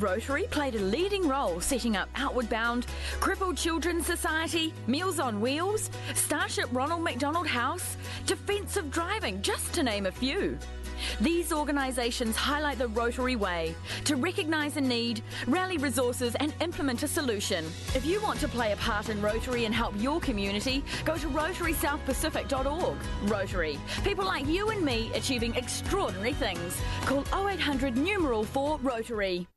Rotary played a leading role setting up Outward Bound, Crippled Children's Society, Meals on Wheels, Starship Ronald McDonald House, Defensive Driving, just to name a few. These organisations highlight the Rotary way to recognise a need, rally resources and implement a solution. If you want to play a part in Rotary and help your community, go to rotarysouthpacific.org. Rotary, people like you and me achieving extraordinary things. Call 0800 numeral 4 Rotary.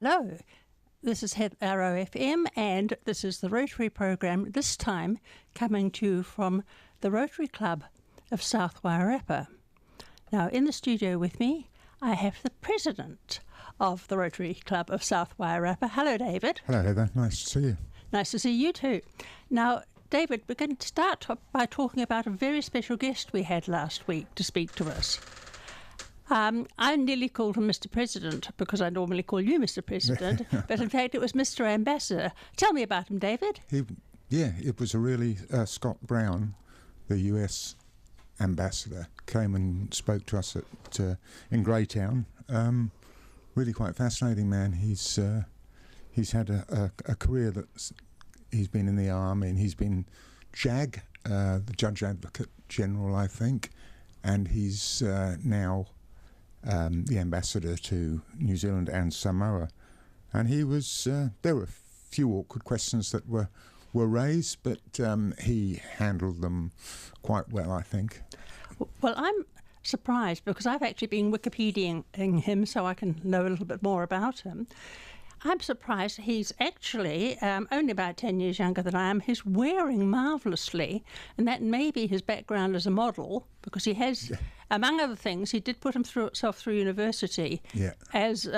Hello, this is Arrow FM and this is the Rotary program, this time coming to you from the Rotary Club of South Wairarapa. Now in the studio with me I have the President of the Rotary Club of South Wairarapa. Hello David. Hello Heather, nice to see you. Nice to see you too. Now David, we're going to start by talking about a very special guest we had last week to speak to us. I nearly called him Mr. President because I normally call you Mr. President, but in fact it was Mr. Ambassador. Tell me about him, David. It was a really, Scott Brown, the US ambassador, came and spoke to us in Greytown. Really quite fascinating man. He's had a career that he's been in the army and he's been JAG, the Judge Advocate General, I think, and he's now the ambassador to New Zealand and Samoa, and he was. There were a few awkward questions that were raised, but he handled them quite well, I think. Well, I'm surprised because I've actually been Wikipediaing him so I can know a little bit more about him. I'm surprised he's actually only about 10 years younger than I am. He's wearing marvellously, and that may be his background as a model, because he has, among other things, he did put himself through university as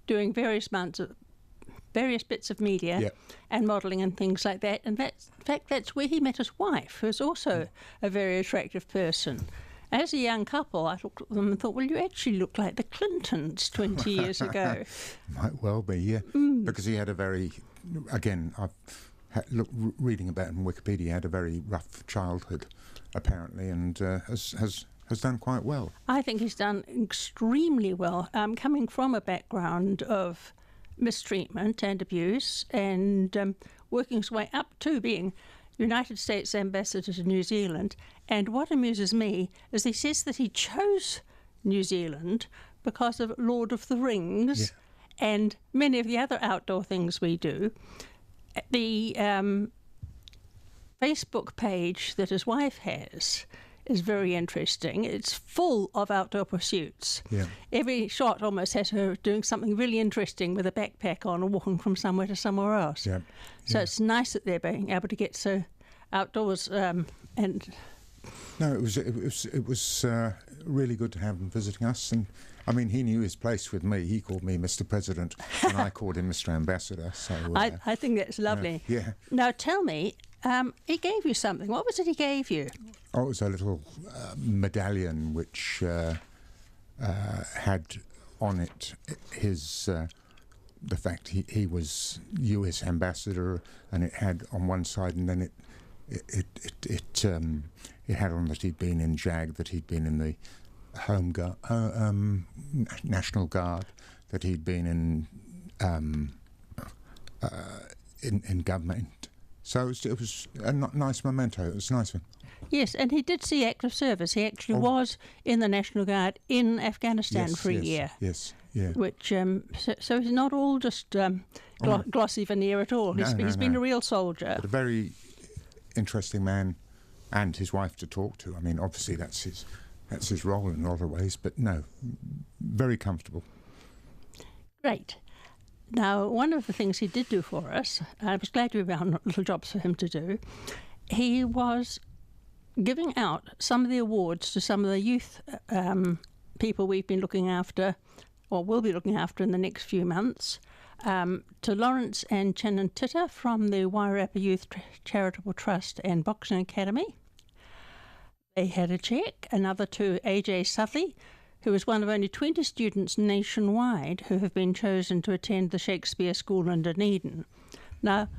doing various bits of media and modelling and things like that. And in fact, that's where he met his wife, who's also a very attractive person. As a young couple, I looked at them and thought, well, you actually look like the Clintons 20 years ago. Might well be, yeah. Because he had a very, again, reading about him on Wikipedia, he had a very rough childhood, apparently, and has done quite well. I think he's done extremely well, coming from a background of mistreatment and abuse and working his way up to being United States Ambassador to New Zealand. And what amuses me is he says that he chose New Zealand because of Lord of the Rings and many of the other outdoor things we do. The Facebook page that his wife has is very interesting. It's full of outdoor pursuits. Every shot almost has her doing something really interesting with a backpack on or walking from somewhere to somewhere else. So it's nice that they're being able to get so outdoors and... No, it was really good to have him visiting us, and I mean he knew his place with me. He called me Mr. President, and I called him Mr. Ambassador. So I think that's lovely. Now tell me, he gave you something. What was it he gave you? Oh, it was a little medallion which had on it his the fact he was US Ambassador, and it had on one side, and then it had on that he'd been in JAG, that he'd been in the Home Guard, National Guard, that he'd been in government. So it was a nice memento. It was nice of him. Yes, and he did see active service. He actually was in the National Guard in Afghanistan for a year. Yes, yeah. Which so he's not all just glossy veneer at all. He's been a real soldier. But a very interesting man, and his wife to talk to. I mean, obviously that's his role in a lot of ways, but no, very comfortable. Great. Now, one of the things he did do for us, I was glad we found little jobs for him to do, he was giving out some of the awards to some of the youth people we've been looking after, or will be looking after in the next few months, to Lawrence and Shannon Titter from the Wairarapa Youth Charitable Trust and Boxing Academy. They had a cheque, another to AJ Southey, who is one of only 20 students nationwide who have been chosen to attend the Shakespeare School in Dunedin. Now,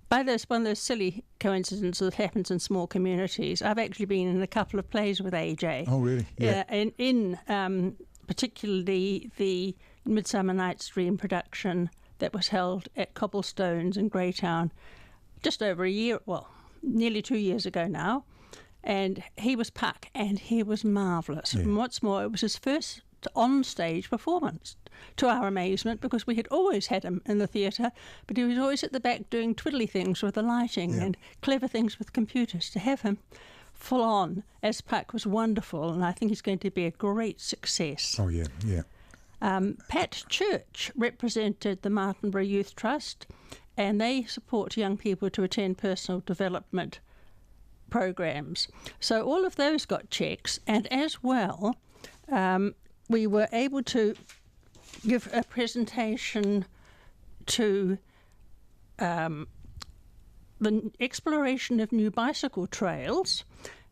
one of those silly coincidences that happens in small communities, I've actually been in a couple of plays with AJ. Oh, really? Yeah. In particularly the Midsummer Night's Dream production that was held at Cobblestones in Greytown just over a year, well, nearly 2 years ago now. And he was Puck, and he was marvellous. Yeah. And what's more, it was his first on-stage performance, to our amazement, because we had always had him in the theatre, but he was always at the back doing twiddly things with the lighting and clever things with computers. To have him full on as Puck was wonderful, and I think he's going to be a great success. Oh, yeah, yeah. Pat Church represented the Martinborough Youth Trust, and they support young people to attend personal development programs. So all of those got checks, and as well, we were able to give a presentation to the exploration of new bicycle trails.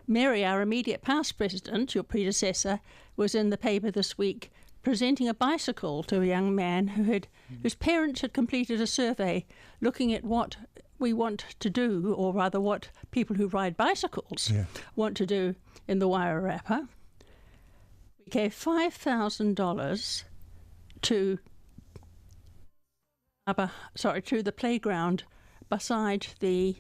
Mary, our immediate past president, your predecessor, was in the paper this week presenting a bicycle to a young man whose parents had completed a survey looking at what we want to do, or rather what people who ride bicycles want to do in the Wairarapa. We gave $5,000 to the playground beside the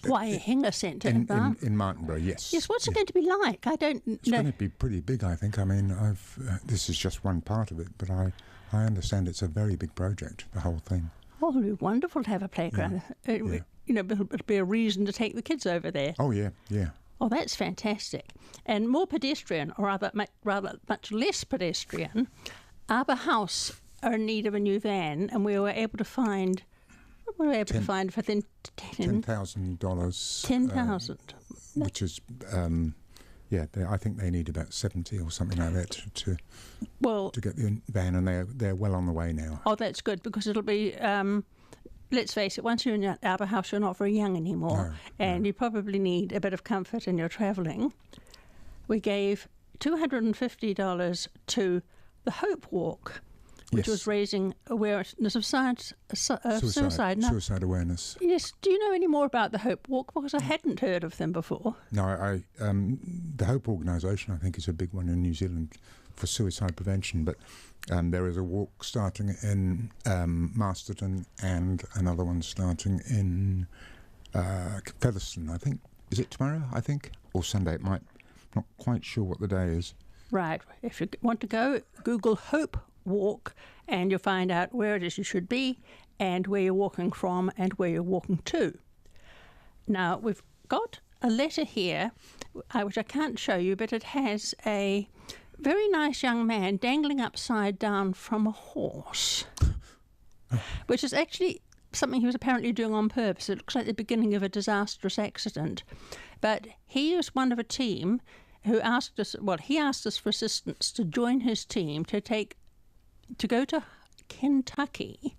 Waihinga Centre in Martinborough, yes. Yes, what's it going to be like? I don't know. It's going to be pretty big, I think. I mean, this is just one part of it, but I understand it's a very big project, the whole thing. Oh, it'll be wonderful to have a playground. You know, it'll be a reason to take the kids over there. Oh, yeah, yeah. Oh, that's fantastic. And more pedestrian, or rather much less pedestrian, Arbor House are in need of a new van, and we were able to find... What were we able to find for $10,000? $10,000. Which is, I think they need about 70 or something like that to get the van, and they're well on the way now. Oh, that's good, because it'll be, let's face it, once you're in Arbor House, you're not very young anymore, and you probably need a bit of comfort in your travelling. We gave $250 to the Hope Walk, which was raising awareness of suicide. Suicide awareness. Yes. Do you know any more about the Hope Walk? Because I hadn't heard of them before. No, the Hope organisation, I think, is a big one in New Zealand for suicide prevention. But there is a walk starting in Masterton and another one starting in Featherston, I think. Is it tomorrow, I think? Or Sunday? It might. Not quite sure what the day is. Right. If you want to go, Google Hope Walk, and you'll find out where it is you should be and where you're walking from and where you're walking to. Now, we've got a letter here, which I can't show you, but it has a very nice young man dangling upside down from a horse, which is actually something he was apparently doing on purpose. It looks like the beginning of a disastrous accident. But he was one of a team who asked us for assistance to join his team to go to Kentucky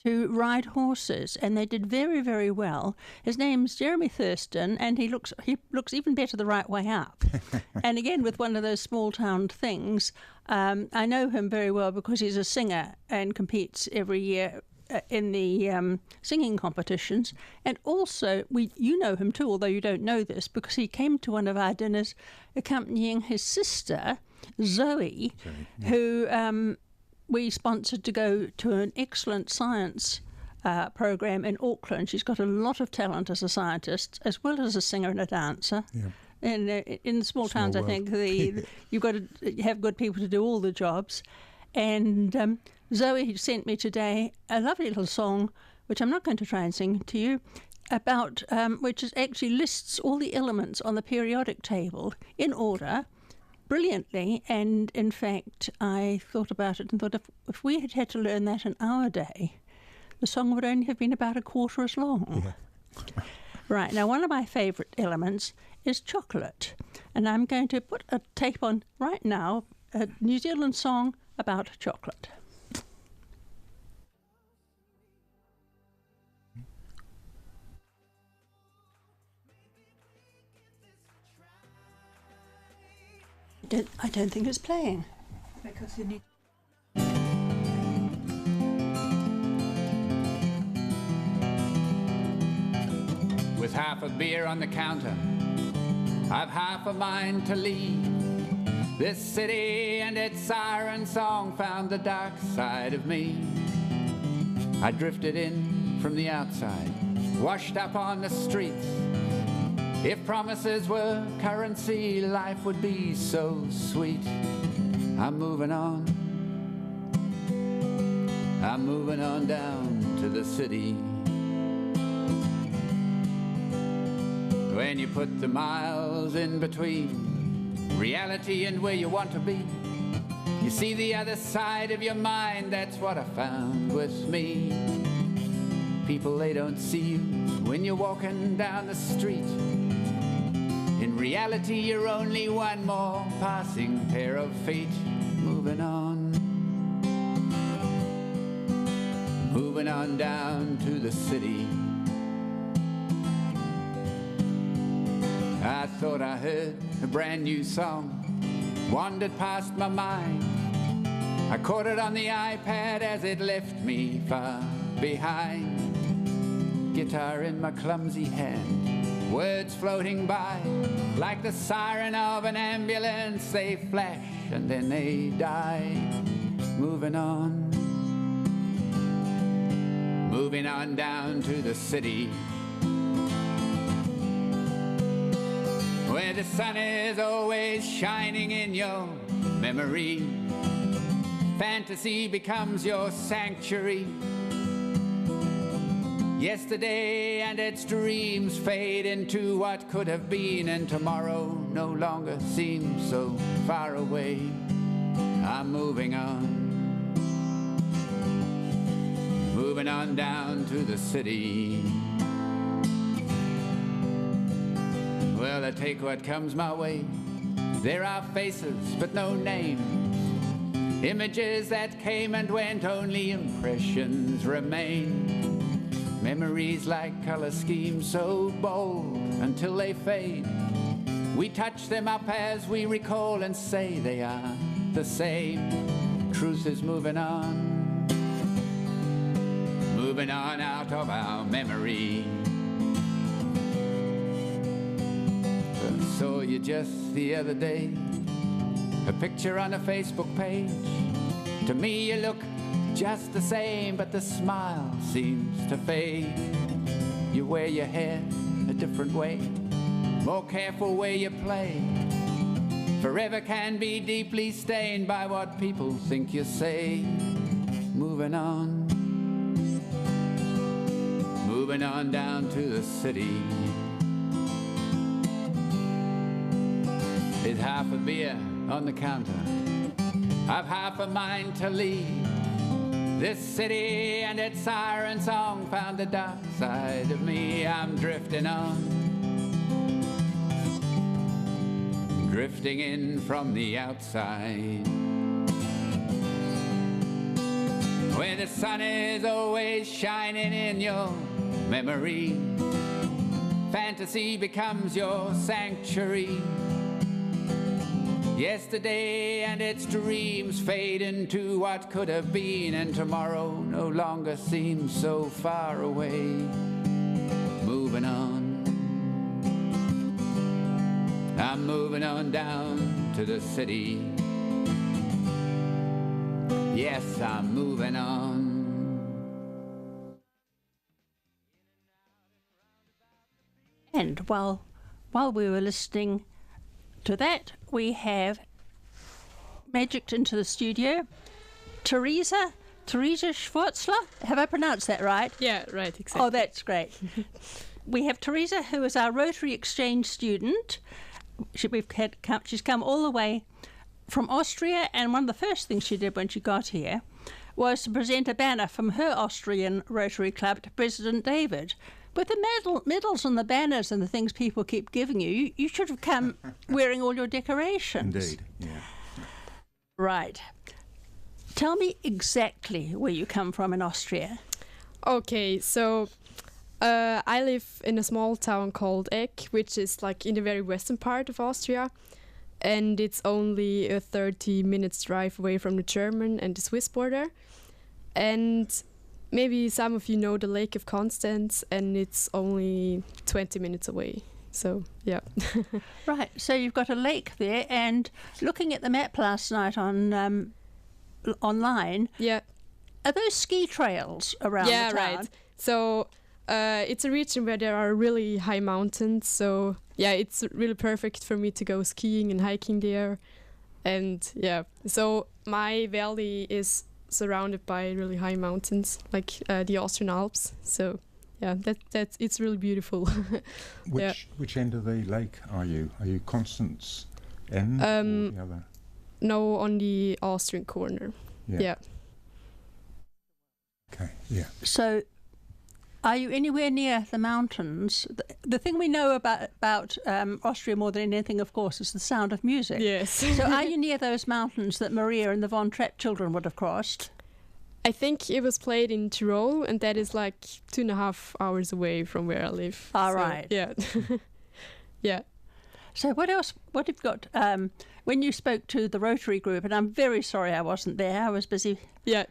to ride horses, and they did very, very well. His name's Jeremy Thurston, and he looks even better the right way up. And again, with one of those small town things, I know him very well because he's a singer and competes every year in the singing competitions. And also, you know him too, although you don't know this, because he came to one of our dinners accompanying his sister, Zoe, who we sponsored to go to an excellent science program in Auckland. She's got a lot of talent as a scientist, as well as a singer and a dancer. Yeah. And in the small towns, world. I think you've got to have good people to do all the jobs. And Zoe sent me today a lovely little song, which I'm not going to try and sing to you, about which actually lists all the elements on the periodic table in order, brilliantly. And in fact, I thought about it and thought if we had to learn that in our day, the song would only have been about a quarter as long. Yeah. Right, now one of my favourite elements is chocolate, and I'm going to put a tape on right now, a New Zealand song about chocolate. I don't think it's playing. Because you need... half a beer on the counter. I've half a mind to leave. This city and its siren song found the dark side of me. I drifted in from the outside, washed up on the streets. If promises were currency, life would be so sweet. I'm moving on. I'm moving on down to the city. When you put the miles in between reality and where you want to be, you see the other side of your mind. That's what I found with me. People, they don't see you when you're walking down the street. In reality, you're only one more passing pair of feet. Moving on. Moving on down to the city. I thought I heard a brand new song, wandered past my mind. I caught it on the iPad as it left me far behind. Guitar in my clumsy hand, words floating by like the siren of an ambulance. They flash and then they die. Moving on. Moving on down to the city, where the sun is always shining in your memory. Fantasy becomes your sanctuary. Yesterday and its dreams fade into what could have been, and tomorrow no longer seems so far away. I'm moving on. Moving on down to the city. Well, I take what comes my way. There are faces but no name, images that came and went, only impressions remain. Memories like color schemes so bold until they fade. We touch them up as we recall and say they are the same. Truth is moving on, moving on out of our memory. I saw you just the other day, a picture on a Facebook page. To me you look just the same, but the smile seems to fade. You wear your hair a different way, more careful where you play. Forever can be deeply stained by what people think you say. Moving on. Moving on down to the city. With half a beer on the counter, I've half a mind to leave. This city and its siren song found the dark side of me. I'm drifting on, drifting in from the outside, where the sun is always shining in your memory. Fantasy becomes your sanctuary. Yesterday and its dreams fade into what could have been, and tomorrow no longer seems so far away. Moving on. I'm moving on down to the city. Yes, I'm moving on. And while we were listening to that, we have magicked into the studio Teresa Schwartzler. Have I pronounced that right? Yeah, right, exactly. Oh, that's great. We have Teresa, who is our Rotary exchange student. She's come all the way from Austria, and one of the first things she did when she got here was to present a banner from her Austrian Rotary Club to President David. With the medals and the banners and the things people keep giving you, you should have come wearing all your decorations. Indeed, yeah. Right. Tell me exactly where you come from in Austria. Okay, so I live in a small town called Eck, which is like in the very western part of Austria, and it's only a 30 minutes drive away from the German and the Swiss border. And maybe some of you know the Lake of Constance, and it's only 20 minutes away. So, yeah. Right, so you've got a lake there, and looking at the map last night on online, Yeah. are those ski trails around the town? Right. So it's a region where there are really high mountains. So yeah, it's really perfect for me to go skiing and hiking there. And yeah, so my valley is surrounded by really high mountains, like the Austrian Alps. So yeah, that's it's really beautiful. Which end of the lake are you? Are you Constance end or the other? No, on the Austrian corner. Yeah. Okay. Yeah. So, are you anywhere near the mountains? The thing we know about Austria more than anything, of course, is the sound of music. Yes. So, are you near those mountains that Maria and the Von Trapp children would have crossed? I think it was played in Tyrol, and that is like 2.5 hours away from where I live. All so, right. Yeah. Yeah. So what else? What have you got? When you spoke to the Rotary group, and I'm very sorry I wasn't there. I was busy. Yeah.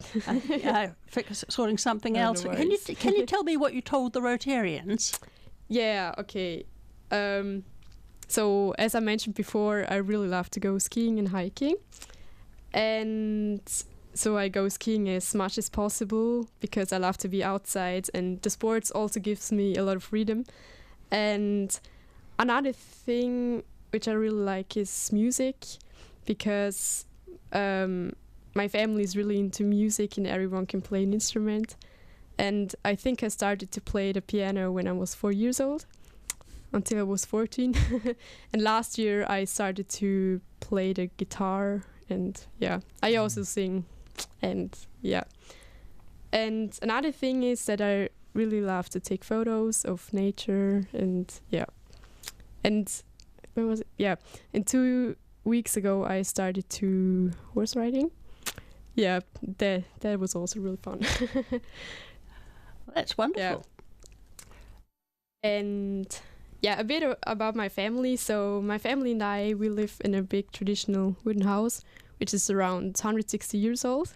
Sorting something No else. worries. Can you tell me what you told the Rotarians? Yeah. Okay. So as I mentioned before, I really love to go skiing and hiking, and so I go skiing as much as possible because I love to be outside, and the sports also gives me a lot of freedom. And another thing which I really like is music, because my family is really into music and everyone can play an instrument. And I think I started to play the piano when I was 4 years old, until I was 14. And last year I started to play the guitar, and yeah, I also sing, and yeah. And another thing is that I really love to take photos of nature, and yeah. And when was it? Yeah, and 2 weeks ago I started to horse riding. Yeah, that was also really fun. That's wonderful. Yeah. And yeah, a bit about my family. So my family and I, we live in a big traditional wooden house, which is around 160 years old.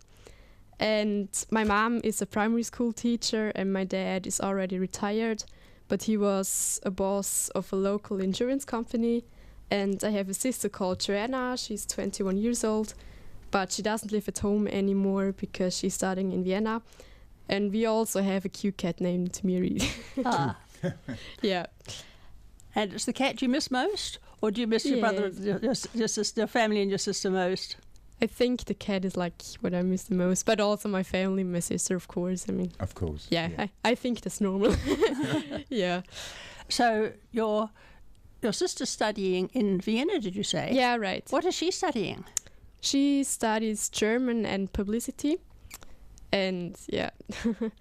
And my mom is a primary school teacher, and my dad is already retired, but he was a boss of a local insurance company. And I have a sister called Joanna. She's 21 years old, but she doesn't live at home anymore because she's studying in Vienna. And we also have a cute cat named Miri. Ah. Yeah. And it's the cat you miss most? Or do you miss your brother, your sister, your family and your sister most? I think the cat is like what I miss the most, but also my family, my sister, of course. I mean, Of course. yeah. I think that's normal. Yeah. So your sister's studying in Vienna, did you say? Yeah, right. What is she studying? She studies German and publicity. And yeah.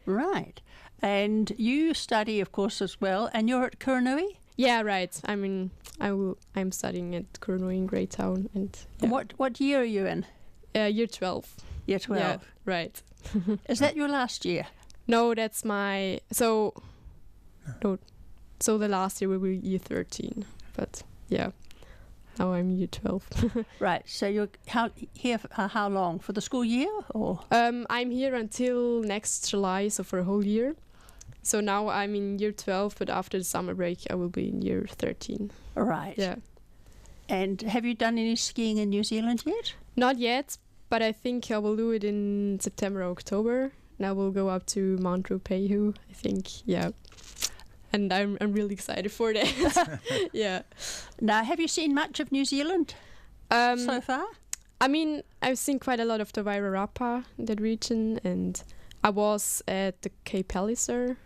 Right. And you study, of course, as well, and you're at Kuranui? Yeah, right. I mean, I'm studying at Kuranui in Greytown, and yeah. What year are you in? Year 12. Year 12. Yeah, right. Is that your last year? No, that's my So the last year will be year 13, but yeah. Now I'm year 12. Right. So you're here for how long? For the school year, or? I'm here until next July, so for a whole year. So now I'm in year 12, but after the summer break, I will be in year 13. Right. Yeah. And have you done any skiing in New Zealand yet? Not yet, but I think I will do it in September, October. And I will go up to Mount Ruapehu, I think. Yeah. And I'm really excited for that. Yeah. Now, have you seen much of New Zealand so far? I mean, I've seen quite a lot of the Wairarapa, that region, and I was at the Cape Palliser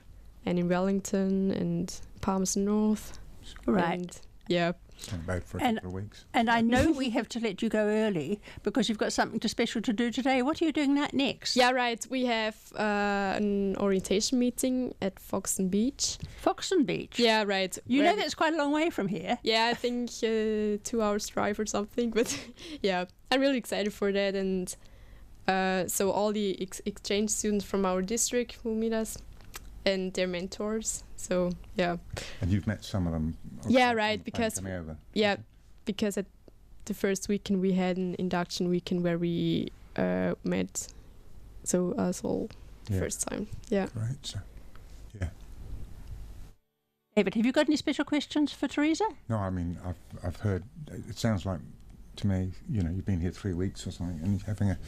and in Wellington and Palmerston North. Right. And yeah. Came back for a couple of weeks. And I know we have to let you go early because you've got something special to do today. What are you doing next? Yeah, right. We have an orientation meeting at Foxton Beach. Foxton Beach? Yeah, right. You know that's quite a long way from here. Yeah, I think 2 hours drive or something. But yeah, I'm really excited for that. And so all the exchange students from our district will meet us and their mentors. So yeah. And you've met some of them. Yeah, right. Because coming over. Yeah, because at the first weekend we had an induction weekend where we met. So us all. the first time. Yeah. Right. So, yeah. David, have you got any special questions for Teresa? No, I mean, I've heard, it sounds like to me, you've been here 3 weeks or something and you're having a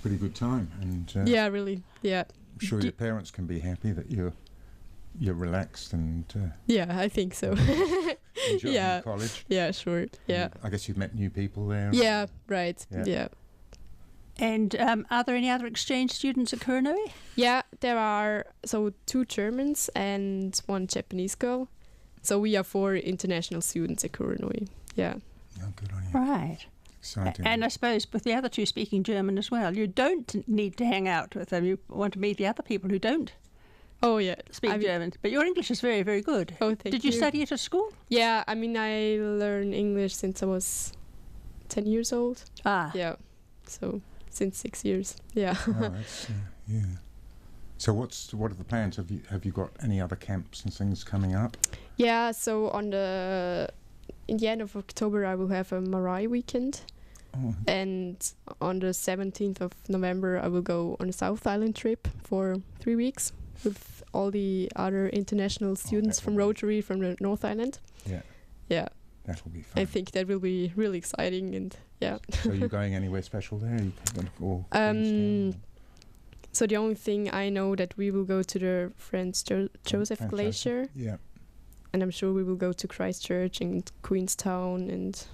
pretty good time. And yeah, really. Yeah. I'm sure your parents can be happy that you're relaxed and yeah, I think so. enjoying college. Yeah, sure. Yeah. I guess you've met new people there. Yeah, right. Yeah. And are there any other exchange students at Kuranui? Yeah, there are 2 Germans and 1 Japanese girl. So we are 4 international students at Kuranui. Yeah. Oh, good on you. Right. Exciting. And I suppose with the other 2 speaking German as well, you don't need to hang out with them. You want to meet the other people who don't speak German. But your English is very, very good. Oh, thank you. Did you study it at school? Yeah, I mean, I learned English since I was 10 years old. Ah. Yeah. So since 6 years. Yeah. Oh, that's, yeah. So what are the plans? Have you got any other camps and things coming up? Yeah, so in the end of October I will have a Marae weekend. Oh. And on the 17th of November I will go on a South Island trip for 3 weeks with all the other international students from Rotary from the North Island. Yeah. Yeah. That'll be fun. I think that will be really exciting and yeah. So are you going anywhere special there? So the only thing I know that we will go to the Franz Joseph Glacier. Yeah. And I'm sure we will go to Christchurch and Queenstown and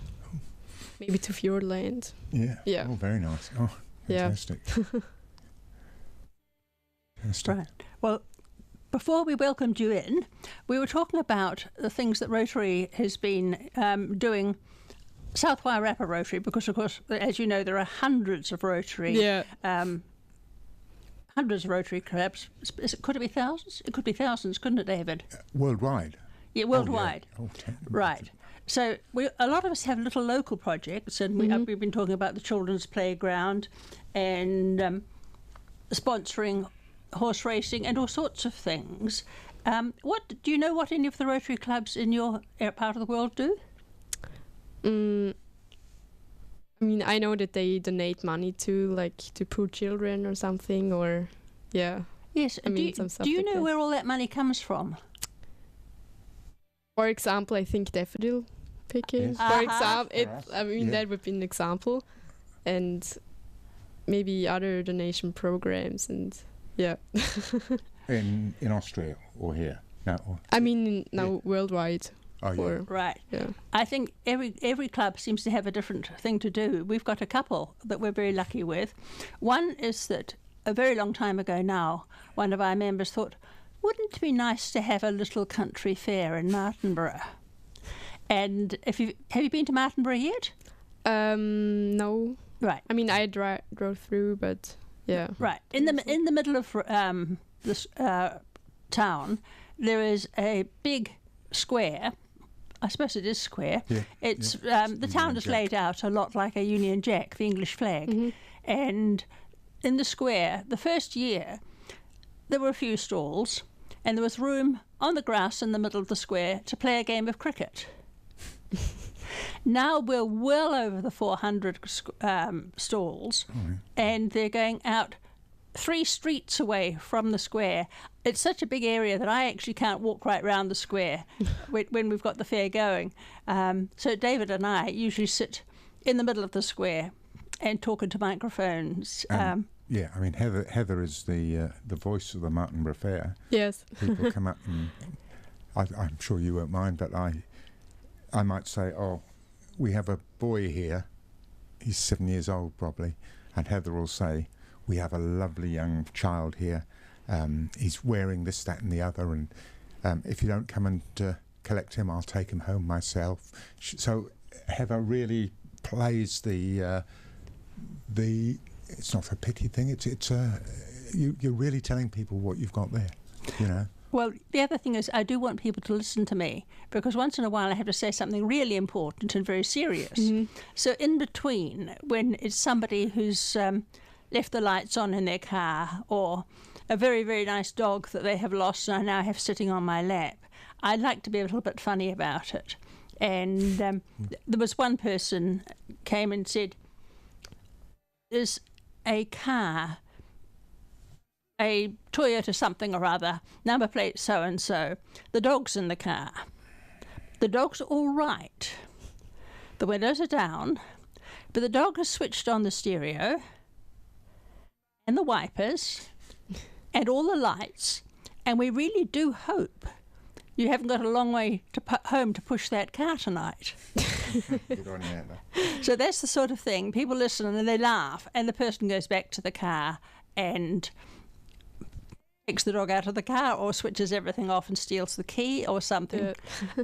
maybe to Fiordland. Yeah. Yeah. Oh, very nice. Oh, fantastic. Yeah. Fantastic. Right. Well, before we welcomed you in, we were talking about the things that Rotary has been doing, South Wairarapa Rotary, because, of course, as you know, there are hundreds of Rotary. Yeah. Hundreds of Rotary clubs. Could it be thousands? It could be thousands, couldn't it, David? Worldwide? Yeah, worldwide. Oh, yeah. Right. So a lot of us have little local projects, and we've been talking about the children's playground and sponsoring horse racing and all sorts of things. What do you know what any of the Rotary clubs in your part of the world do? I mean, I know that they donate money to poor children or something, or yeah. Yes. Do you know where all that money comes from? For example, I think daffodil picking. Yes. For example, Yeah. that would be an example, and maybe other donation programs and yeah. In Austria or here? No. I mean worldwide. Oh, yeah. Right. Yeah. I think every club seems to have a different thing to do. We've got a couple that we're very lucky with. One is that a very long time ago now, one of our members thought, wouldn't it be nice to have a little country fair in Martinborough? And have you been to Martinborough yet? No. Right. I mean, I drove through, but yeah. Right. In the middle of this town, there is a big square. I suppose it is square. Yeah, It's yeah. the town is laid out a lot like a Union Jack, the English flag. And in the square, the first year, there were a few stalls, and there was room on the grass in the middle of the square to play a game of cricket. Now we're well over the 400 stalls, and they're going out 3 streets away from the square. It's such a big area that I actually can't walk right round the square when we've got the fair going. So David and I usually sit in the middle of the square and talk into microphones. Yeah, I mean, Heather is the voice of the Martinborough Fair. Yes. People come up and I'm sure you won't mind, but I might say, oh, we have a boy here. He's 7 years old probably. And Heather will say, we have a lovely young child here. He's wearing this, that and the other. And if you don't come and collect him, I'll take him home myself. So Heather really plays the it's not a pity thing. You're really telling people what you've got there, you know. Well, the other thing is I do want people to listen to me, because once in a while I have to say something really important and very serious. So in between, when it's somebody who's left the lights on in their car, or a very, very nice dog that they have lost and I now have sitting on my lap, I like to be a little bit funny about it. And there was one person came and said, there's a car a Toyota something or other, number plate so-and-so. The dog's in the car. The dog's all right. The windows are down, but the dog has switched on the stereo and the wipers and all the lights, and we really do hope you haven't got a long way to home to push that car tonight. Good on you, Anna. So that's the sort of thing. People listen and they laugh, and the person goes back to the car and takes the dog out of the car or switches everything off and steals the key or something. Yeah.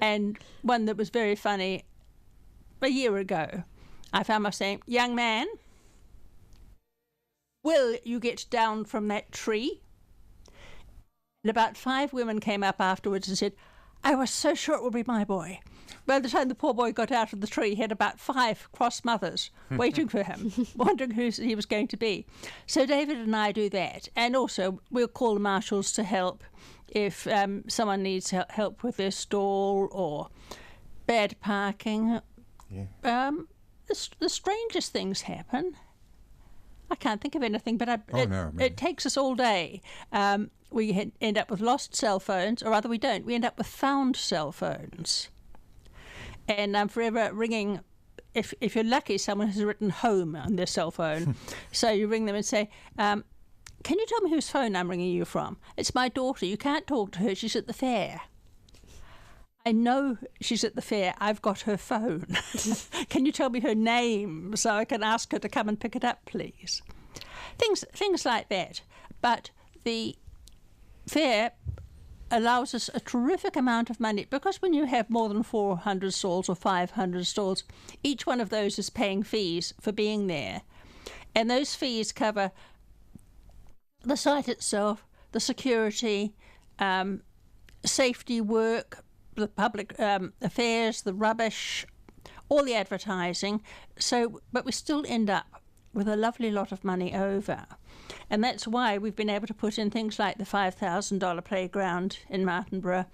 And one that was very funny, a year ago, I found myself saying, "Young man, will you get down from that tree?" And about 5 women came up afterwards and said, "I was so sure it would be my boy." By the time the poor boy got out of the tree, he had about 5 cross mothers waiting for him, wondering who he was going to be. So David and I do that. And also, we'll call the marshals to help if someone needs help with their stall or bad parking. Yeah. The strangest things happen. I can't think of anything, but it takes us all day. We end up with lost cell phones, or rather we don't. We end up with found cell phones. And I'm forever ringing. If you're lucky, someone has written home on their cell phone. So you ring them and say, "Can you tell me whose phone I'm ringing you from? It's my daughter. You can't talk to her. She's at the fair." "I know she's at the fair. I've got her phone. Can you tell me her name so I can ask her to come and pick it up, please?" Things like that. But the fair allows us a terrific amount of money, because when you have more than 400 stalls or 500 stalls, each one of those is paying fees for being there. And those fees cover the site itself, the security, safety work, the public affairs, the rubbish, all the advertising. But we still end up with a lovely lot of money over. And that's why we've been able to put in things like the $5,000 playground in Martinborough,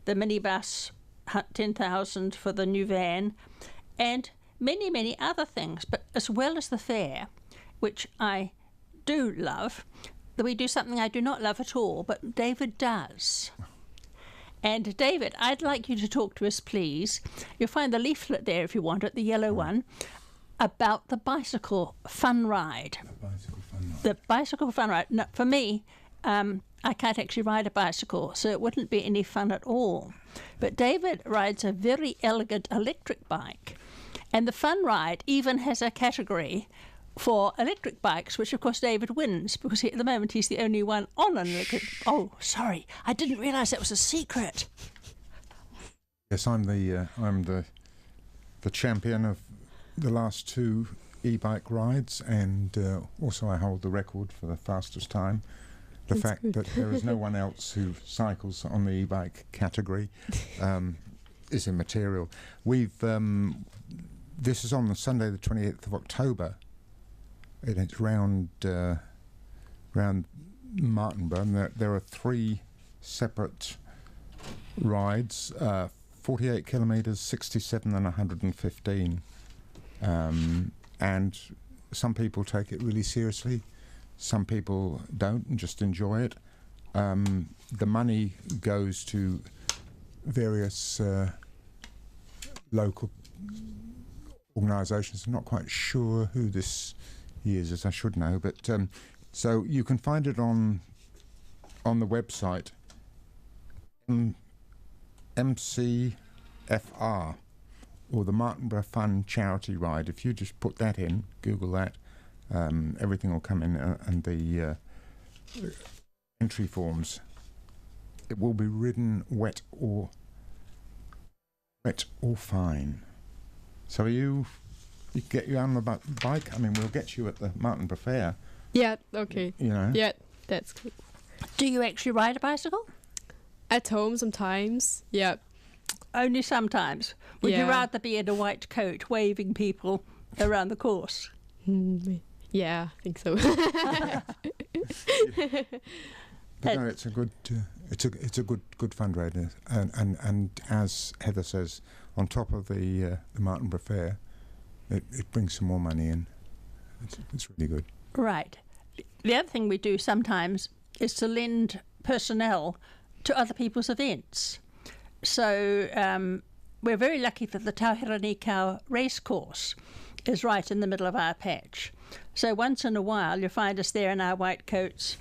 the minibus, $10,000 for the new van, and many, many other things. But as well as the fair, which I do love, we do something I do not love at all, but David does. And David, I'd like you to talk to us, please. You'll find the leaflet there if you want it, the yellow one, about the bicycle fun ride. The bicycle fun ride. No, for me, I can't actually ride a bicycle, so it wouldn't be any fun at all. But David rides a very elegant electric bike, and the fun ride even has a category for electric bikes, which of course David wins, because at the moment he's the only one on an electric. Oh, sorry, I didn't realise that was a secret. Yes, I'm the champion of the last 2 e-bike rides, and also I hold the record for the fastest time. The That's fact good. that there is no one else who cycles on the e-bike category is immaterial. This is on the Sunday the 28th of October, and it's round Martinborough, and there are 3 separate rides, 48 kilometres, 67 and 115. And some people take it really seriously, some people don't and just enjoy it. The money goes to various local organisations. I'm not quite sure who this is, as I should know, but so you can find it on the website, MCFR, or the Martinborough Fun Charity Ride. If you just put that in, Google that, everything will come in, and the entry forms. It will be ridden wet or fine. So you get you on the bike. I mean, we'll get you at the Martinborough Fair. Yeah, okay. You know. Yeah, that's good. Do you actually ride a bicycle? At home sometimes, yeah. Only sometimes. Would you Yeah. rather be in a white coat waving people around the course? Yeah, I think so. But no, it's a good good fundraiser, and as Heather says, on top of the Martinborough Fair, it brings some more money in. It's really good. Right. The other thing we do sometimes is to lend personnel to other people's events. So we're very lucky that the Tauhiranikau racecourse is right in the middle of our patch. So once in a while you'll find us there in our white coats,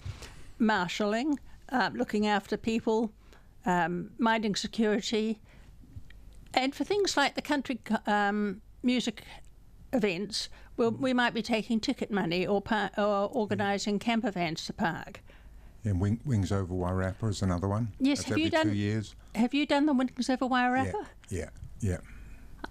marshalling, looking after people, minding security. And for things like the country music events, we might be taking ticket money or organising camper vans to park. And Wings Over Wairarapa is another one. Yes, That's every 2 years. Have you done the Wings Over Wairarapa? Yeah.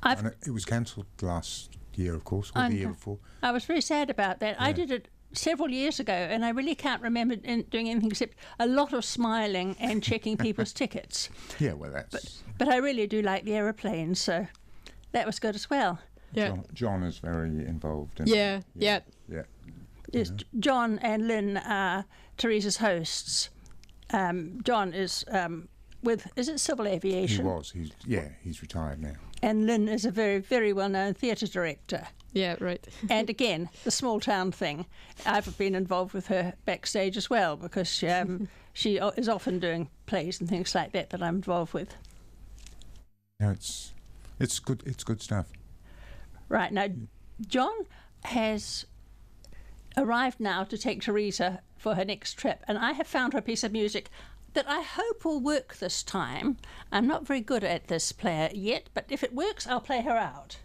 And it was cancelled last year, of course, or the year before. I was very sad about that. Yeah. I did it several years ago, and I really can't remember doing anything except a lot of smiling and checking people's tickets. Yeah, well, that's... But I really do like the aeroplanes, so that was good as well. Yeah. John is very involved in Yeah. Yeah. Yes, John and Lynn are Teresa's hosts. John is is it Civil Aviation? He was. He's retired now. And Lynn is a very, very well-known theatre director. Yeah, right. And again, the small town thing. I've been involved with her backstage as well because she is often doing plays and things like that I'm involved with. No, it's good. It's good stuff. Right now, John has arrived now to take Teresa for her next trip, and I have found her a piece of music that I hope will work this time. I'm not very good at this player yet, but if it works, I'll play her out.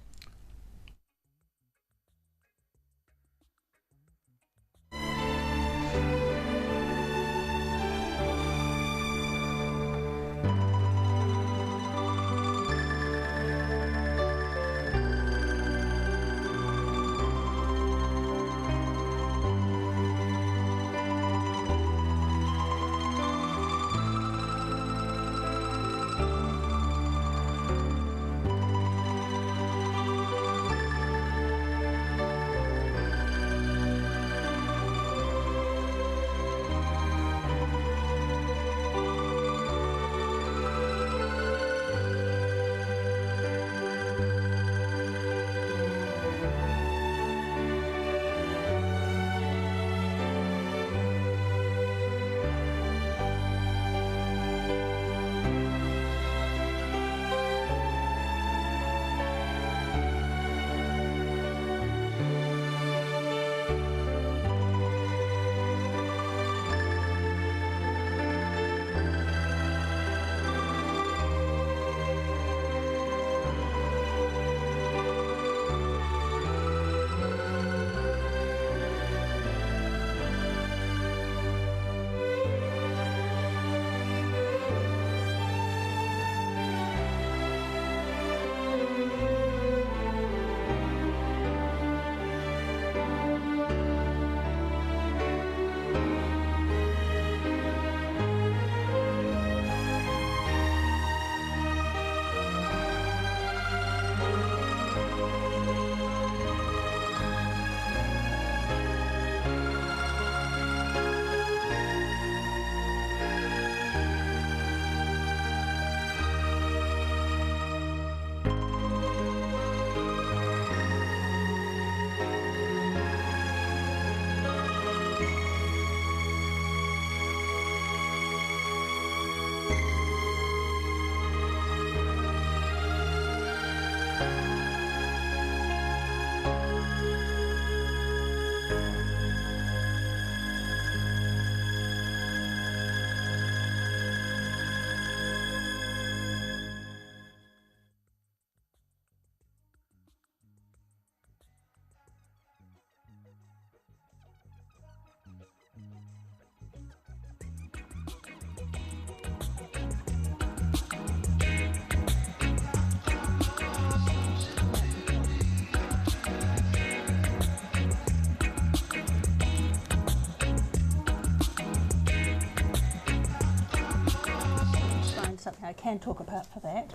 Something I can talk about for that.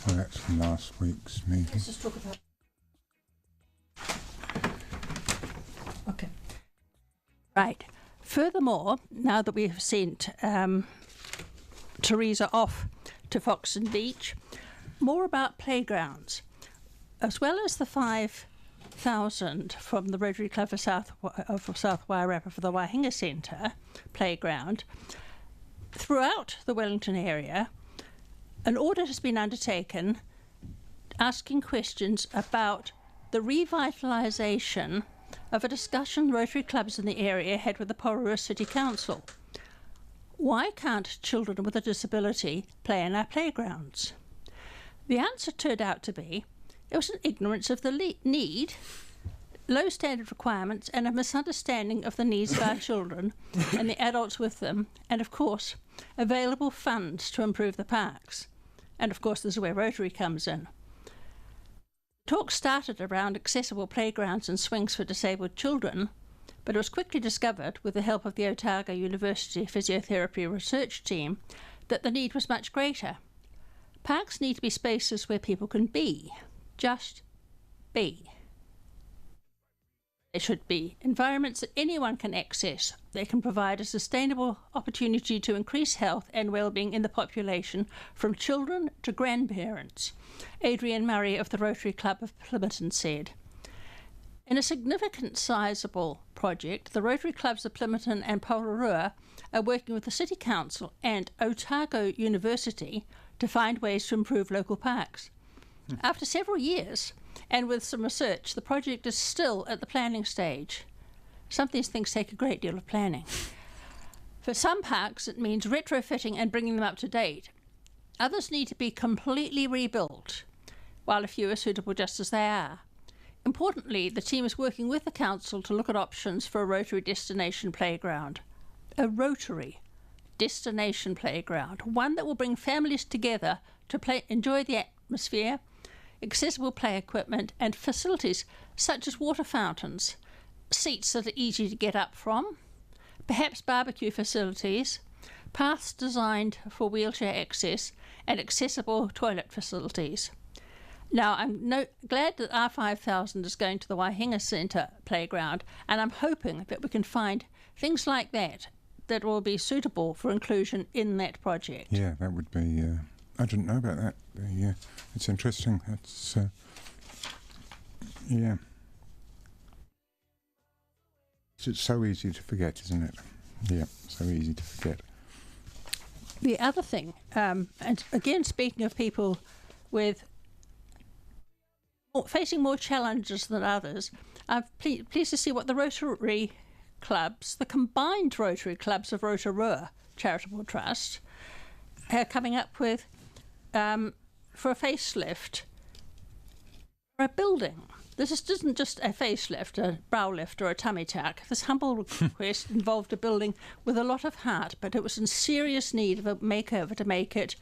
Well, that's from last week's meeting. Let's just talk about. Okay. Right. Furthermore, now that we've sent Teresa off to Foxton Beach, more about playgrounds. As well as the 5,000 from the Rotary Club of South Wairarapa for the Waihinga Centre playground, throughout the Wellington area, an audit has been undertaken asking questions about the revitalisation of a discussion Rotary clubs in the area had with the Pororua City Council. Why can't children with a disability play in our playgrounds? The answer turned out to be it was an ignorance of the need, low standard requirements, and a misunderstanding of the needs of our children and the adults with them, and of course, available funds to improve the parks. And of course, this is where Rotary comes in. Talk started around accessible playgrounds and swings for disabled children, but it was quickly discovered, with the help of the Otago University Physiotherapy Research Team, that the need was much greater. Parks need to be spaces where people can be, just be. They should be environments that anyone can access. They can provide a sustainable opportunity to increase health and well-being in the population, from children to grandparents, Adrian Murray of the Rotary Club of Plympton said. In a significant sizable project, the Rotary Clubs of Plympton and Pororua are working with the City Council and Otago University to find ways to improve local parks. After several years, and with some research, the project is still at the planning stage. Some of these things take a great deal of planning. For some parks, it means retrofitting and bringing them up to date. Others need to be completely rebuilt, while a few are suitable just as they are. Importantly, the team is working with the council to look at options for a Rotary destination playground. A Rotary destination playground, one that will bring families together to enjoy the atmosphere, accessible play equipment, and facilities such as water fountains, seats that are easy to get up from, perhaps barbecue facilities, paths designed for wheelchair access, and accessible toilet facilities. Now, I'm glad that our 5,000 is going to the Waihinga Centre playground, and I'm hoping that we can find things like that that will be suitable for inclusion in that project. Yeah, that would be... I didn't know about that. It's interesting. It's yeah. It's so easy to forget, isn't it? Yeah, so easy to forget. The other thing, and again, speaking of people with facing more challenges than others, I'm pleased to see what the Rotary clubs, the combined Rotary clubs of Rotorua Charitable Trust, are coming up with for a facelift for a building. This isn't just a facelift, a brow lift, or a tummy tuck. This humble request involved a building with a lot of heart, but it was in serious need of a makeover to make it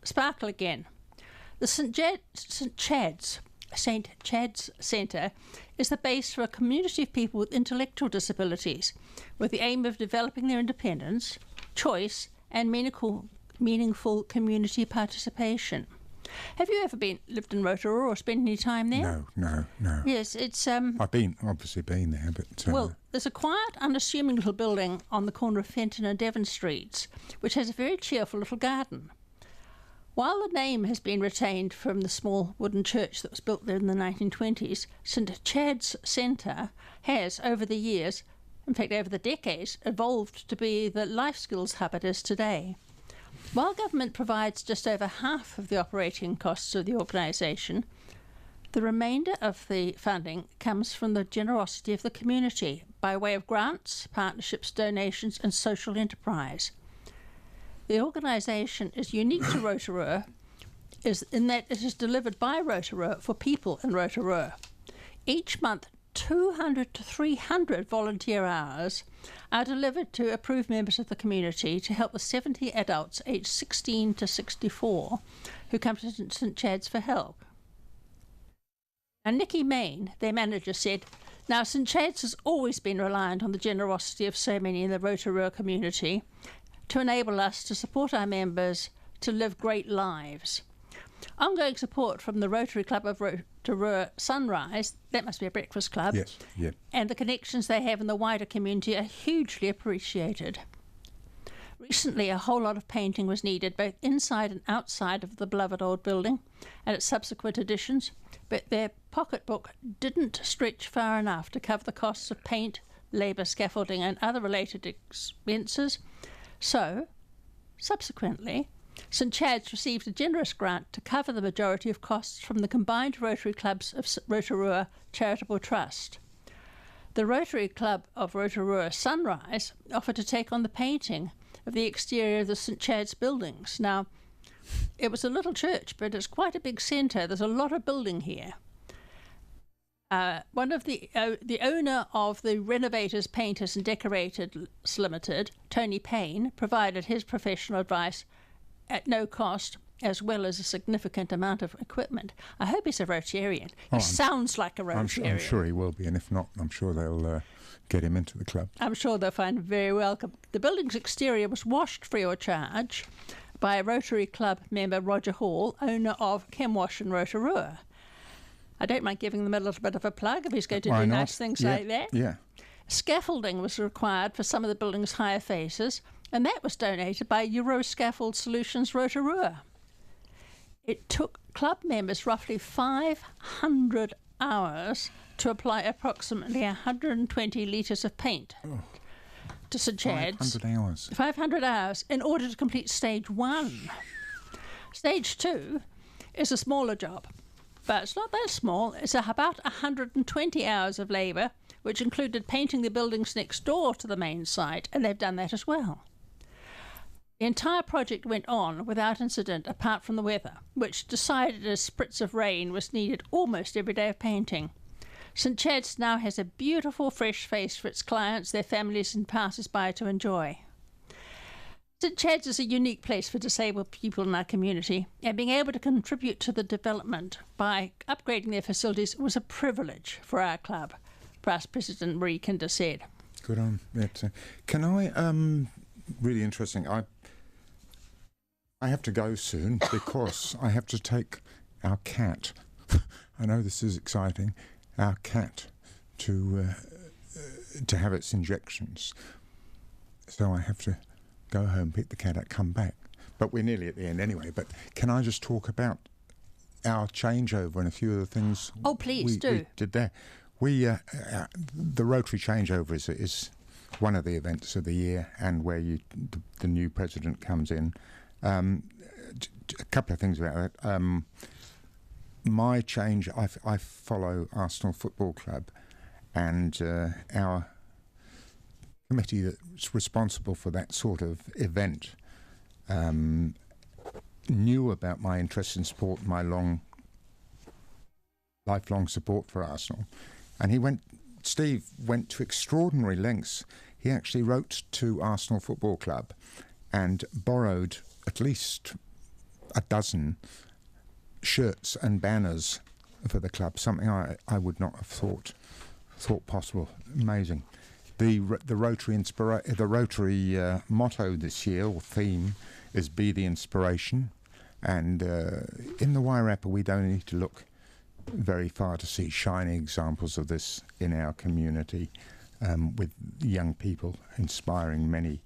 sparkle again. The St. Chad's Centre is the base for a community of people with intellectual disabilities, with the aim of developing their independence, choice, and meaningful community participation. Have you ever lived in Rotorua or spent any time there? No. Yes, it's... I've obviously been there, but... well, there's a quiet, unassuming little building on the corner of Fenton and Devon Streets, which has a very cheerful little garden. While the name has been retained from the small wooden church that was built there in the 1920s, St. Chad's Centre has, over the years, in fact over the decades, evolved to be the life skills hub it is today. While government provides just over half of the operating costs of the organisation, the remainder of the funding comes from the generosity of the community by way of grants, partnerships, donations and social enterprise. The organisation is unique to Rotorua in that it is delivered by Rotorua for people in Rotorua. Each month, 200 to 300 volunteer hours are delivered to approved members of the community to help the 70 adults aged 16 to 64 who come to St. Chad's for help. Now, Nikki Main, their manager, said, "Now, St. Chad's has always been reliant on the generosity of so many in the Rotorua community to enable us to support our members to live great lives. Ongoing support from the Rotary Club of Rotorua Sunrise," that must be a breakfast club, yes, yeah, "and the connections they have in the wider community are hugely appreciated. Recently, a whole lot of painting was needed, both inside and outside of the beloved old building and its subsequent additions, but their pocketbook didn't stretch far enough to cover the costs of paint, labour, scaffolding and other related expenses. So, subsequently, St Chad's received a generous grant to cover the majority of costs from the combined Rotary Clubs of Rotorua Charitable Trust. The Rotary Club of Rotorua Sunrise offered to take on the painting of the exterior of the St Chad's buildings. Now, it was a little church, but it's quite a big centre. There's a lot of building here. One of the owner of the Renovators, Painters and Decorators Limited, Tony Payne, provided his professional advice at no cost, as well as a significant amount of equipment. I hope he's a Rotarian. He sounds like a Rotarian. I'm sure he will be, and if not, I'm sure they'll get him into the club. I'm sure they'll find him very welcome. The building's exterior was washed free of charge by a Rotary Club member, Roger Hall, owner of Chemwash in Rotorua. I don't mind giving them a little bit of a plug if he's going to do nice things like that. Yeah. Scaffolding was required for some of the building's higher faces, and that was donated by Euroscaffold Solutions Rotorua. It took club members roughly 500 hours to apply approximately 120 litres of paint to St Chad's. 500 hours. 500 hours in order to complete stage 1. Stage 2 is a smaller job, but it's not that small. It's about 120 hours of labour, which included painting the buildings next door to the main site, and they've done that as well. The entire project went on without incident apart from the weather, which decided a spritz of rain was needed almost every day of painting. St Chad's now has a beautiful fresh face for its clients, their families and passers-by to enjoy. St Chad's is a unique place for disabled people in our community, and being able to contribute to the development by upgrading their facilities was a privilege for our club, Past President Marie Kinder said. Good on that. Can I, really interesting, I have to go soon because I have to take our cat, I know this is exciting, our cat to have its injections. So I have to go home, pick the cat up, come back. But we're nearly at the end anyway. But can I just talk about our changeover and a few of the things please do. We did there? The Rotary changeover is one of the events of the year, and where the new president comes in. A couple of things about that. My change, I follow Arsenal Football Club, and our committee that's responsible for that sort of event knew about my interest in sport, my lifelong support for Arsenal, and Steve went to extraordinary lengths. He actually wrote to Arsenal Football Club and borrowed at least a dozen shirts and banners for the club, something I would not have thought possible. Amazing. The Rotary motto this year, or theme, is "Be the Inspiration," and in the Wairarapa we don't need to look very far to see shining examples of this in our community, with young people inspiring many.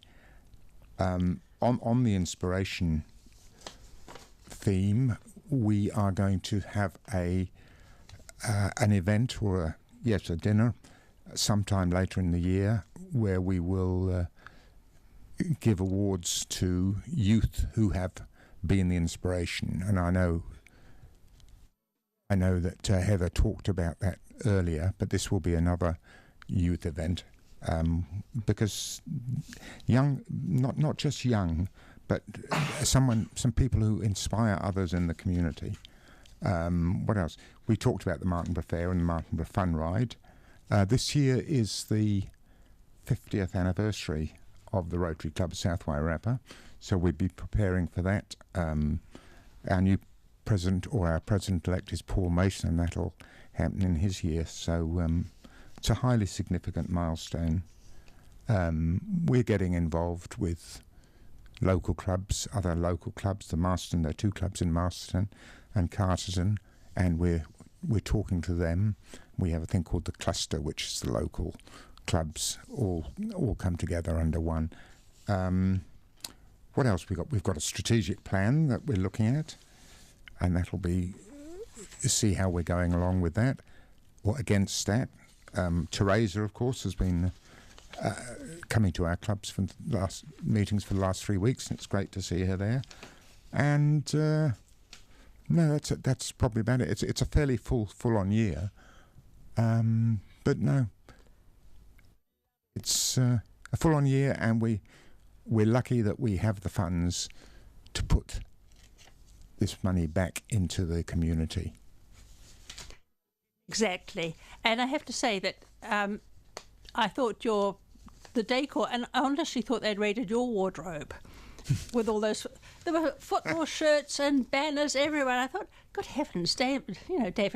On the inspiration theme, we are going to have an event or a dinner sometime later in the year, where we will give awards to youth who have been the inspiration. And I know that Heather talked about that earlier, but this will be another youth event, because not just young, but some people who inspire others in the community. What else? We talked about the Martinborough Fair and the Martinborough Fun Ride. This year is the 50th anniversary of the Rotary Club South Wairarapa, so we'll be preparing for that. Our new president, or our president-elect, is Paul Mason, and that'll happen in his year, so it's a highly significant milestone. We're getting involved with local clubs, other local clubs, the Marston, there are 2 clubs in Marston and Carterton, and we're talking to them. We have a thing called the cluster, which is the local clubs all come together under one. what else we got? We've got a strategic plan that we're looking at, and that'll be see how we're going along with that or against that. Teresa, of course, has been coming to our clubs for last meetings for the last 3 weeks, and it's great to see her there. And no, that's probably about it. It's a fairly full-on year, but no, it's a full-on year, and we're lucky that we have the funds to put this money back into the community. Exactly. And I have to say that I thought the decor, and I honestly thought they'd raided your wardrobe with all those. There were football shirts and banners everywhere. I thought, good heavens, David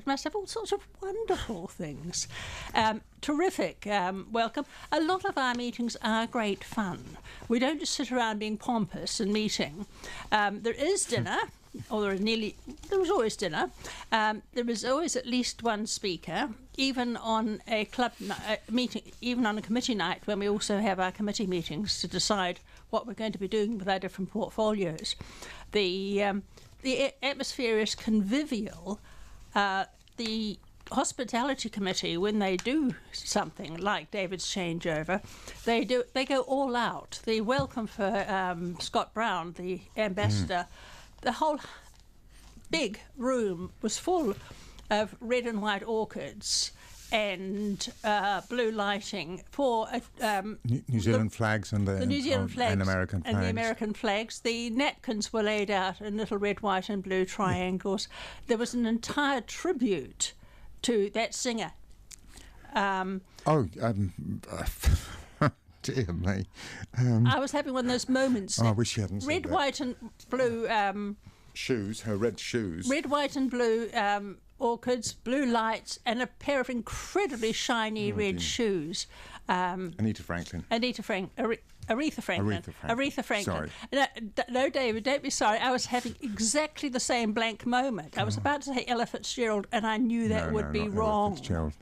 must have all sorts of wonderful things. Terrific welcome. A lot of our meetings are great fun. We don't just sit around being pompous and meeting. There is dinner. Or there was always dinner. There was always at least one speaker, even on a club meeting, even on a committee night when we also have our committee meetings to decide what we're going to be doing with our different portfolios. The atmosphere is convivial. The hospitality committee, when they do something like David's changeover, they go all out. The welcome for Scott Brown, the ambassador. The whole big room was full of red and white orchids and blue lighting for New Zealand flags and the New Zealand flags and American flags. And the American flags. The napkins were laid out in little red, white and blue triangles. There was an entire tribute to that singer. Dear me. I was having one of those moments. I wish you hadn't said red, that. white and blue... shoes, her red shoes. Red, white and blue orchids, blue lights, and a pair of incredibly shiny red shoes. Aretha Franklin. Aretha Franklin. Sorry. No, David, don't be sorry. I was having exactly the same blank moment. I was about to say Ella Fitzgerald, and I knew that would be wrong. Ella Fitzgerald.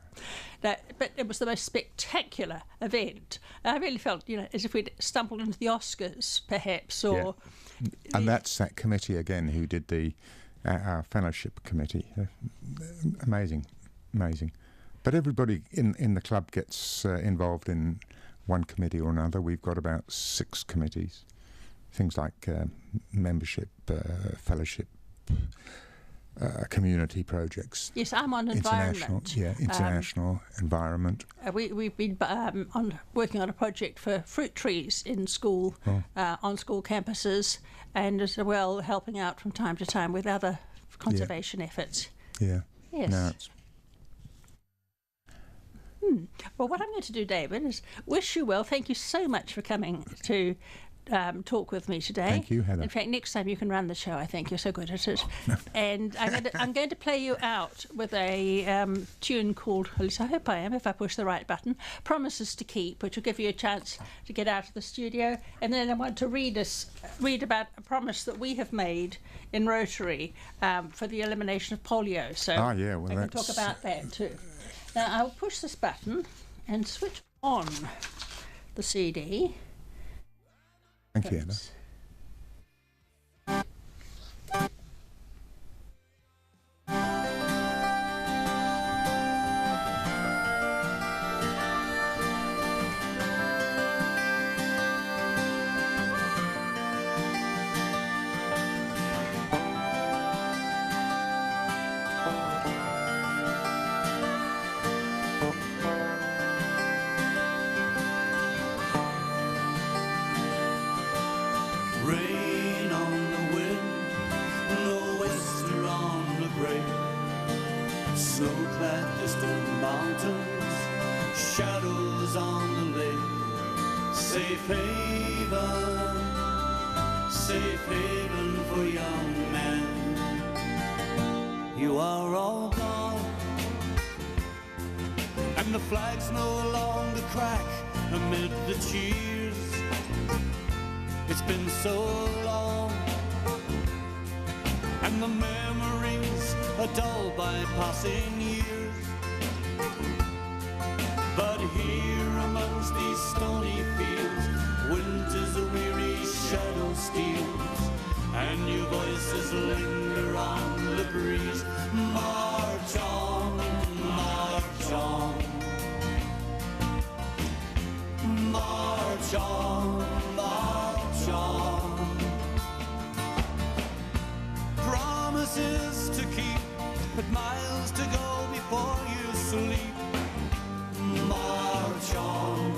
But it was the most spectacular event. I really felt, as if we'd stumbled into the Oscars, perhaps, or... Yeah. And that's that committee again who did our fellowship committee. Amazing. But everybody in the club gets involved in one committee or another. We've got about 6 committees. Things like membership, fellowship, community projects. Yes, I'm on environment. International environment. We've been working on a project for fruit trees in school, on school campuses, and as well helping out from time to time with other conservation efforts. Yeah. Yes. No, it's Well, what I'm going to do, David, is wish you well. Thank you so much for coming to talk with me today. Thank you, Heather. In fact, next time you can run the show. I think you're so good at it. And I'm going to play you out with a tune called, at least I hope I am, if I push the right button, Promises to Keep, which will give you a chance to get out of the studio. And then I want to read about a promise that we have made in Rotary for the elimination of polio. So I can talk about that too. Now I'll push this button and switch on the CD. Thank you, Anna. Snow-clad distant mountains, shadows on the lake, safe haven for young men. You are all gone, and the flags no longer crack amid the cheers. It's been so long, and the memories are dull by passing years. But here amongst these stony fields, winter's a weary shadow steals, and your voices linger on the breeze. March on, march on. March on, march on. Promises to keep, but miles to go before you sleep. March on,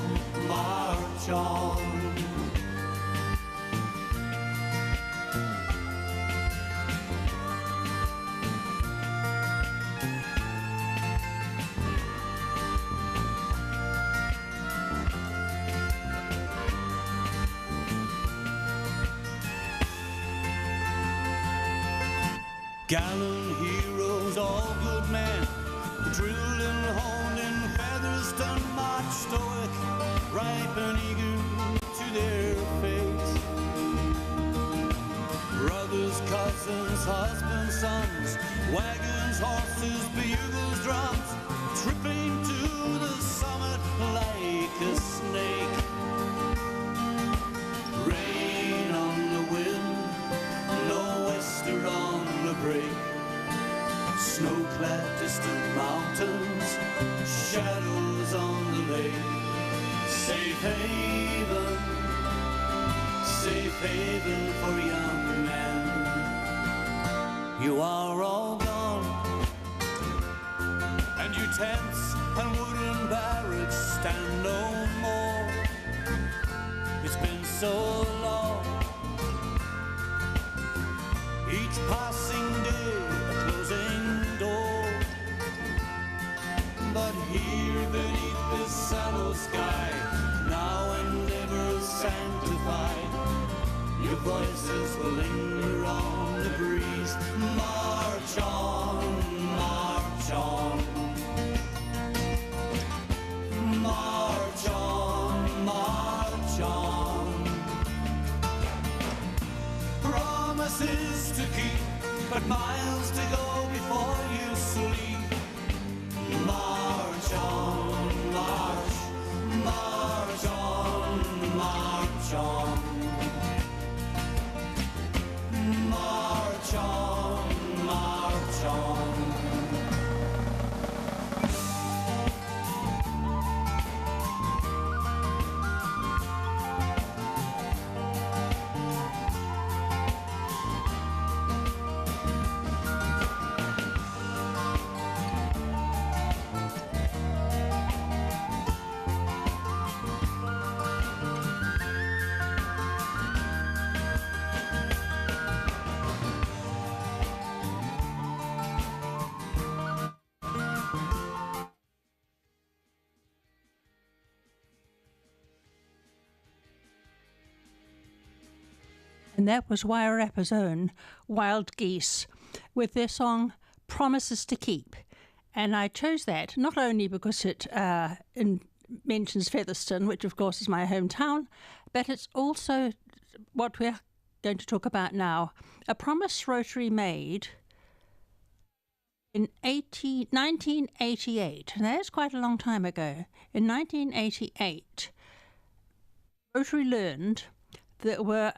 march on. Gallant heroes, all good men, drilled and honed in Featherston, march stoic, ripe and eager to their fate. Brothers, cousins, husbands, sons, wagons, horses, bugles, drums, tripping to the summit like a snake. Rain on the wind, no wester on the break. Snow-clad distant mountains, shadows on the lake. Safe haven for young men. You are all gone, and your tents and wooden barracks stand no more. It's been so long, each passing day a closing door. But here beneath this sallow sky, now and ever sanctified, your voices will linger on the breeze. March on, march on. March on, march on. Promises to keep, but miles to go before you sleep. March on, march, march on, march on. March on, march on. And that was Wairarapa's own Wild Geese with their song Promises to Keep. And I chose that not only because it mentions Featherston, which of course is my hometown, but it's also what we're going to talk about now. A promise Rotary made in 1988, and that is quite a long time ago. In 1988, Rotary learned there were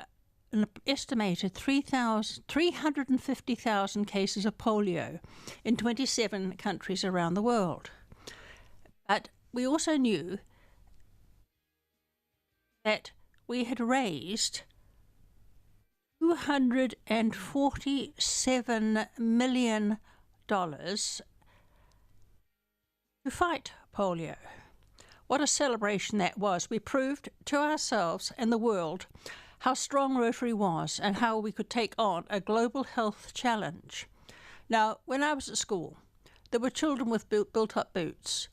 an estimated 350,000 cases of polio in 27 countries around the world. But we also knew that we had raised $247 million to fight polio. What a celebration that was. We proved to ourselves and the world how strong Rotary was and how we could take on a global health challenge. Now, when I was at school, there were children with built-up boots.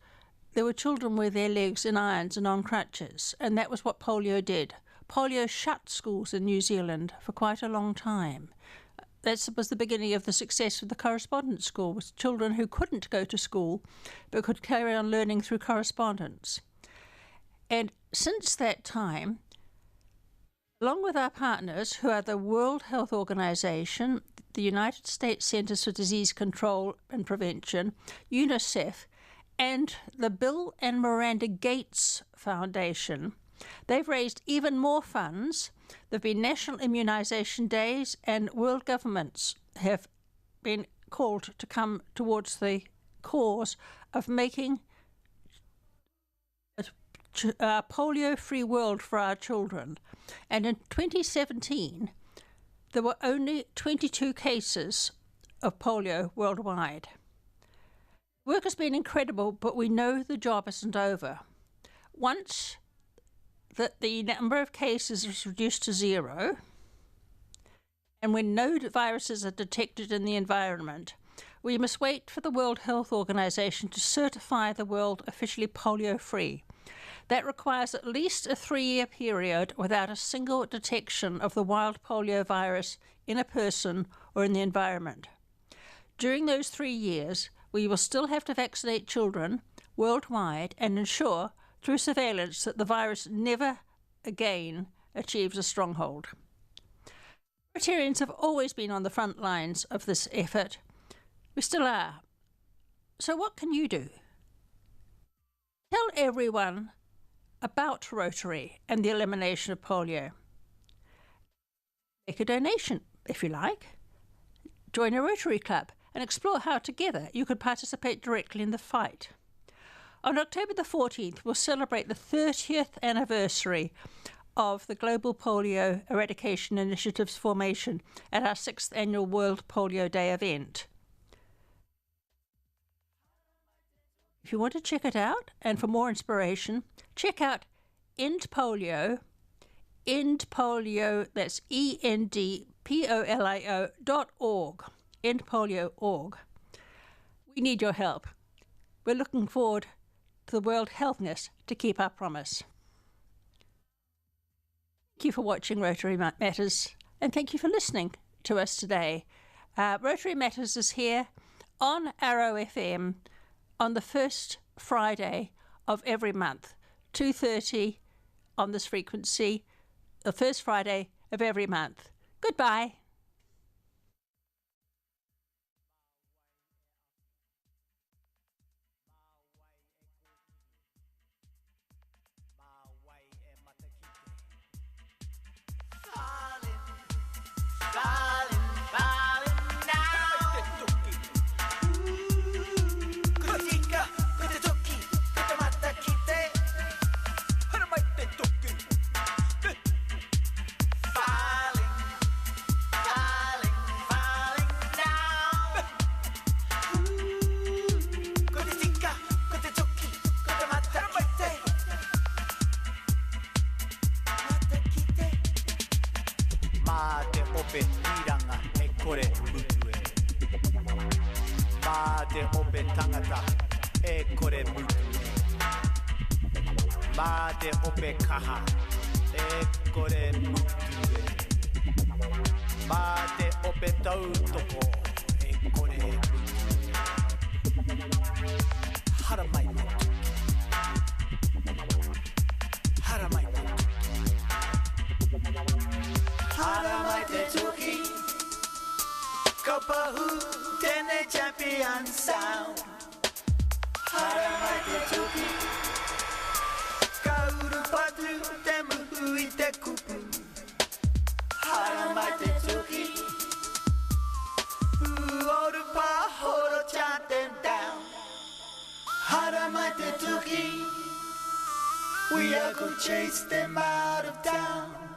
There were children with their legs in irons and on crutches, and that was what polio did. Polio shut schools in New Zealand for quite a long time. That was the beginning of the success of the correspondence school, with children who couldn't go to school but could carry on learning through correspondence. And since that time, along with our partners, who are the World Health Organization, the United States Centers for Disease Control and Prevention, UNICEF, and the Bill and Miranda Gates Foundation, They've raised even more funds. There have been national immunisation days, and world governments have been called to come towards the cause of making a polio-free world for our children. And in 2017, there were only 22 cases of polio worldwide. Work has been incredible, but we know the job isn't over. Once that the number of cases is reduced to 0, and when no viruses are detected in the environment, we must wait for the World Health Organization to certify the world officially polio-free. That requires at least a 3-year period without a single detection of the wild polio virus in a person or in the environment. During those 3 years, we will still have to vaccinate children worldwide and ensure through surveillance that the virus never again achieves a stronghold. Rotarians have always been on the front lines of this effort. We still are. So what can you do? Tell everyone about Rotary and the elimination of polio. Make a donation, if you like. Join a Rotary club and explore how together you could participate directly in the fight. On October the 14th, we'll celebrate the 30th anniversary of the Global Polio Eradication Initiative's formation at our 6th annual World Polio Day event. If you want to check it out, and for more inspiration, check out End Polio, that's ENDPOLIO.org, endpolio.org. We need your help. We're looking forward to the World Healthness to keep our promise. Thank you for watching Rotary Matters, and thank you for listening to us today. Rotary Matters is here on Arrow FM on the first Friday of every month, 2:30 on this frequency, the first Friday of every month. Goodbye. Champion sound. Haramate Tuki. Kauru padu temu huite kupu. Haramate Tuki. Uoru pa horo chanten down. Haramate Tuki. We are gonna chase them out of town.